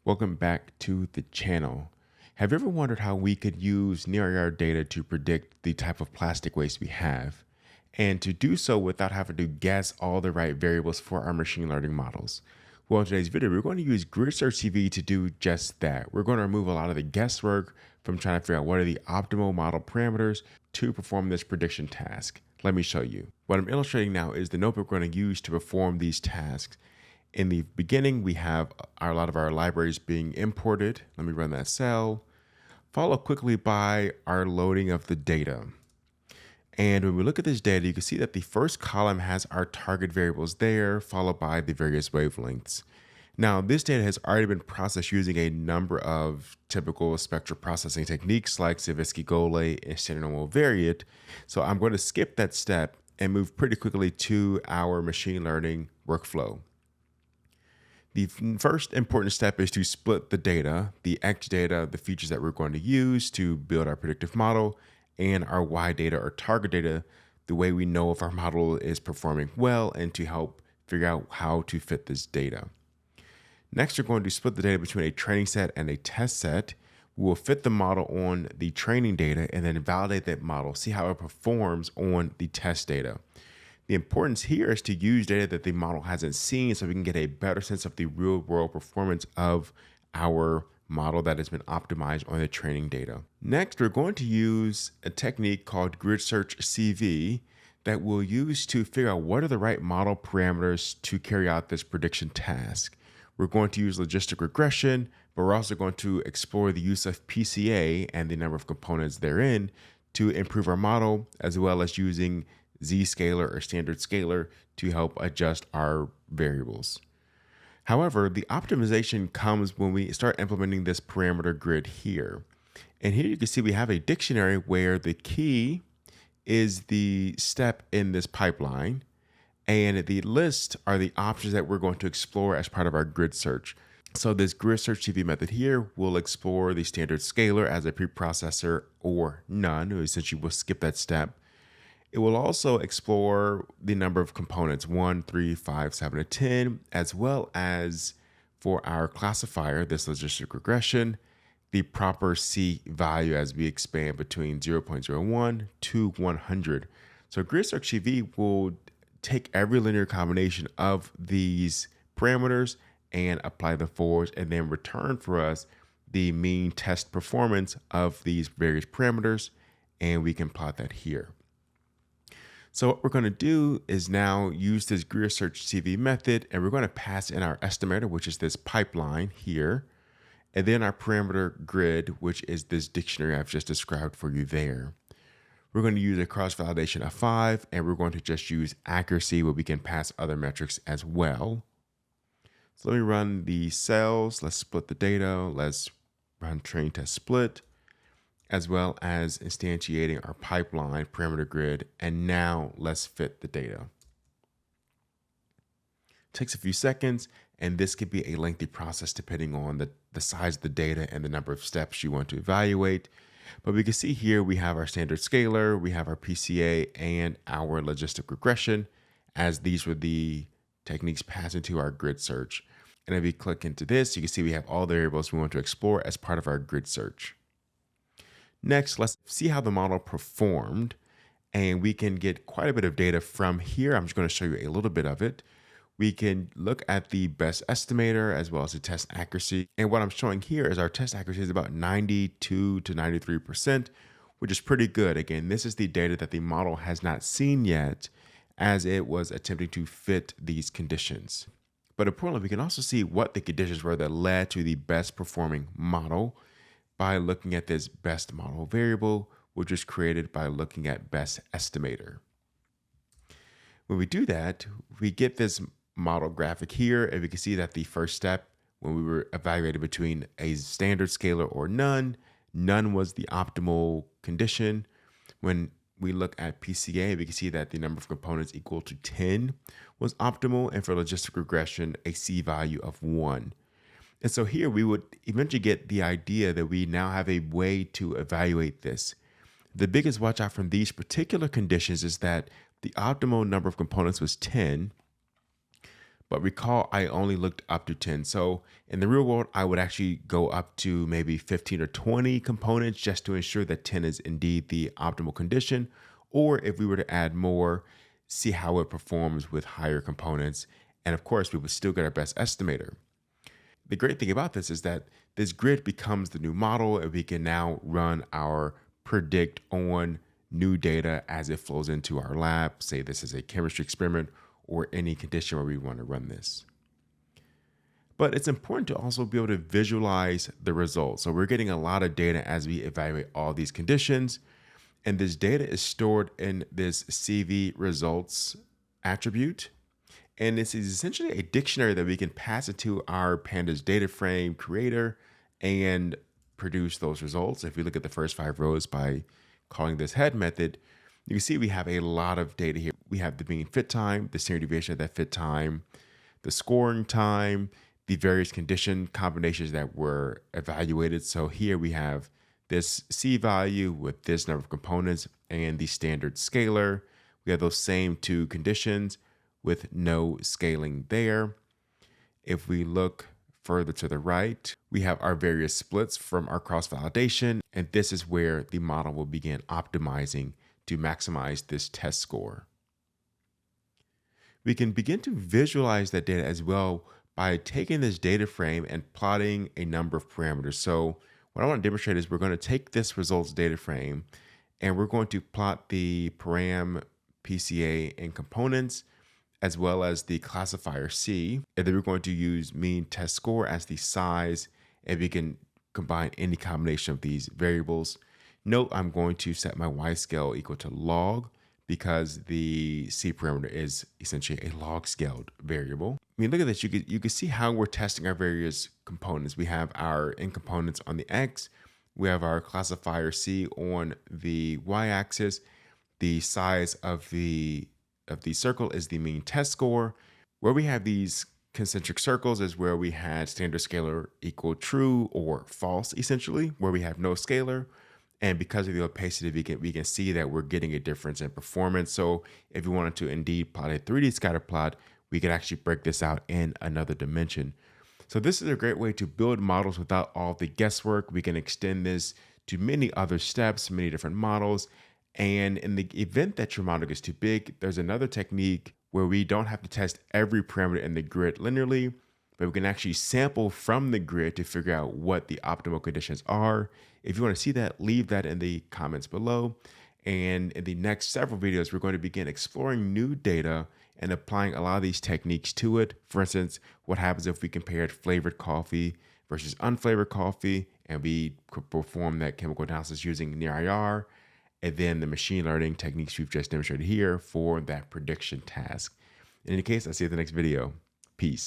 Welcome back to the channel. Have you ever wondered how we could use NIR data to predict the type of plastic waste we have, and to do so without having to guess all the right variables for our machine learning models? Well, in today's video, we're going to use GridSearchCV to do just that. We're going to remove a lot of the guesswork from trying to figure out what are the optimal model parameters to perform this prediction task. Let me show you. What I'm illustrating now is the notebook we're going to use to perform these tasks. In the beginning, we have a lot of our libraries being imported. Let me run that cell, followed quickly by our loading of the data. And when we look at this data, you can see that the first column has our target variables there, followed by the various wavelengths. Now, this data has already been processed using a number of typical spectral processing techniques like Zariski-Golay and standard normal variate. So I'm going to skip that step and move pretty quickly to our machine learning workflow. The first important step is to split the data, the X data, the features that we're going to use to build our predictive model, and our Y data or target data, the way we know if our model is performing well and to help figure out how to fit this data. Next, we're going to split the data between a training set and a test set. We will fit the model on the training data and then validate that model, see how it performs on the test data. The importance here is to use data that the model hasn't seen so we can get a better sense of the real world performance of our model that has been optimized on the training data. Next, we're going to use a technique called GridSearchCV that we'll use to figure out what are the right model parameters to carry out this prediction task. We're going to use logistic regression, but we're also going to explore the use of PCA and the number of components therein to improve our model, as well as using Z-scalar or standard scalar to help adjust our variables. However, the optimization comes when we start implementing this parameter grid here. And here you can see we have a dictionary where the key is the step in this pipeline, and the list are the options that we're going to explore as part of our grid search. So this GridSearchCV method here will explore the standard scalar as a preprocessor or none. Essentially, we'll skip that step. It will also explore the number of components, 1, 3, 5, 7, and 10, as well as for our classifier, this logistic regression, the proper C value as we expand between 0.01 to 100. So GridSearchCV will take every linear combination of these parameters and apply the forwards and then return for us the mean test performance of these various parameters, and we can plot that here. So what we're going to do is now use this GridSearchCV method, and we're going to pass in our estimator, which is this pipeline here, and then our parameter grid, which is this dictionary I've just described for you there. We're going to use a cross-validation of 5, and we're going to just use accuracy where we can pass other metrics as well. So let me run the cells. Let's split the data. Let's run train test split, as well as instantiating our pipeline parameter grid. And now let's fit the data. It takes a few seconds, and this could be a lengthy process depending on the size of the data and the number of steps you want to evaluate. But we can see here we have our standard scalar, we have our PCA, and our logistic regression, as these were the techniques passed into our grid search. And if we click into this, you can see we have all the variables we want to explore as part of our grid search. Next, let's see how the model performed, and we can get quite a bit of data from here. I'm just going to show you a little bit of it. We can look at the best estimator as well as the test accuracy. And what I'm showing here is our test accuracy is about 92 to 93%, which is pretty good. Again, this is the data that the model has not seen yet as it was attempting to fit these conditions. But importantly, we can also see what the conditions were that led to the best performing model by looking at this best model variable, which was created by looking at best estimator. When we do that, we get this model graphic here, and we can see that the first step, when we were evaluating between a standard scalar or none was the optimal condition. When we look at PCA, we can see that the number of components equal to 10 was optimal, and for logistic regression, a C value of 1. And so here we would eventually get the idea that we now have a way to evaluate this. The biggest watch out from these particular conditions is that the optimal number of components was 10, But recall, I only looked up to 10. So in the real world, I would actually go up to maybe 15 or 20 components just to ensure that 10 is indeed the optimal condition. Or if we were to add more, see how it performs with higher components. And of course, we would still get our best estimator. The great thing about this is that this grid becomes the new model, and we can now run our predict on new data as it flows into our lab. Say this is a chemistry experiment or any condition where we want to run this. But it's important to also be able to visualize the results. So we're getting a lot of data as we evaluate all these conditions. And this data is stored in this CV results attribute. And this is essentially a dictionary that we can pass into our pandas data frame creator and produce those results. If we look at the first 5 rows by calling this head method, you can see we have a lot of data here. We have the mean fit time, the standard deviation of that fit time, the scoring time, the various condition combinations that were evaluated. So here we have this C value with this number of components and the standard scalar. We have those same 2 conditions with no scaling there. If we look further to the right, we have our various splits from our cross-validation, and this is where the model will begin optimizing to maximize this test score. We can begin to visualize that data as well by taking this data frame and plotting a number of parameters. So what I want to demonstrate is we're going to take this results data frame and we're going to plot the param, PCA, and components, as well as the classifier C. And then we're going to use mean test score as the size, and we can combine any combination of these variables. Note, I'm going to set my Y scale equal to log because the C parameter is essentially a log scaled variable. I mean, look at this. You can see how we're testing our various components. We have our end components on the X. We have our classifier C on the Y axis. The size of the circle is the mean test score. Where we have these concentric circles is where we had standard scalar equal true or false, essentially, where we have no scalar. And because of the opacity, we can see that we're getting a difference in performance. So if we wanted to indeed plot a 3D scatter plot, we could actually break this out in another dimension. So this is a great way to build models without all the guesswork. We can extend this to many other steps, many different models. And in the event that your model gets too big, there's another technique where we don't have to test every parameter in the grid linearly, but we can actually sample from the grid to figure out what the optimal conditions are. If you want to see that, leave that in the comments below. And in the next several videos, we're going to begin exploring new data and applying a lot of these techniques to it. For instance, what happens if we compared flavored coffee versus unflavored coffee, and we could perform that chemical analysis using NIR, and then the machine learning techniques we've just demonstrated here for that prediction task. In any case, I'll see you in the next video. Peace.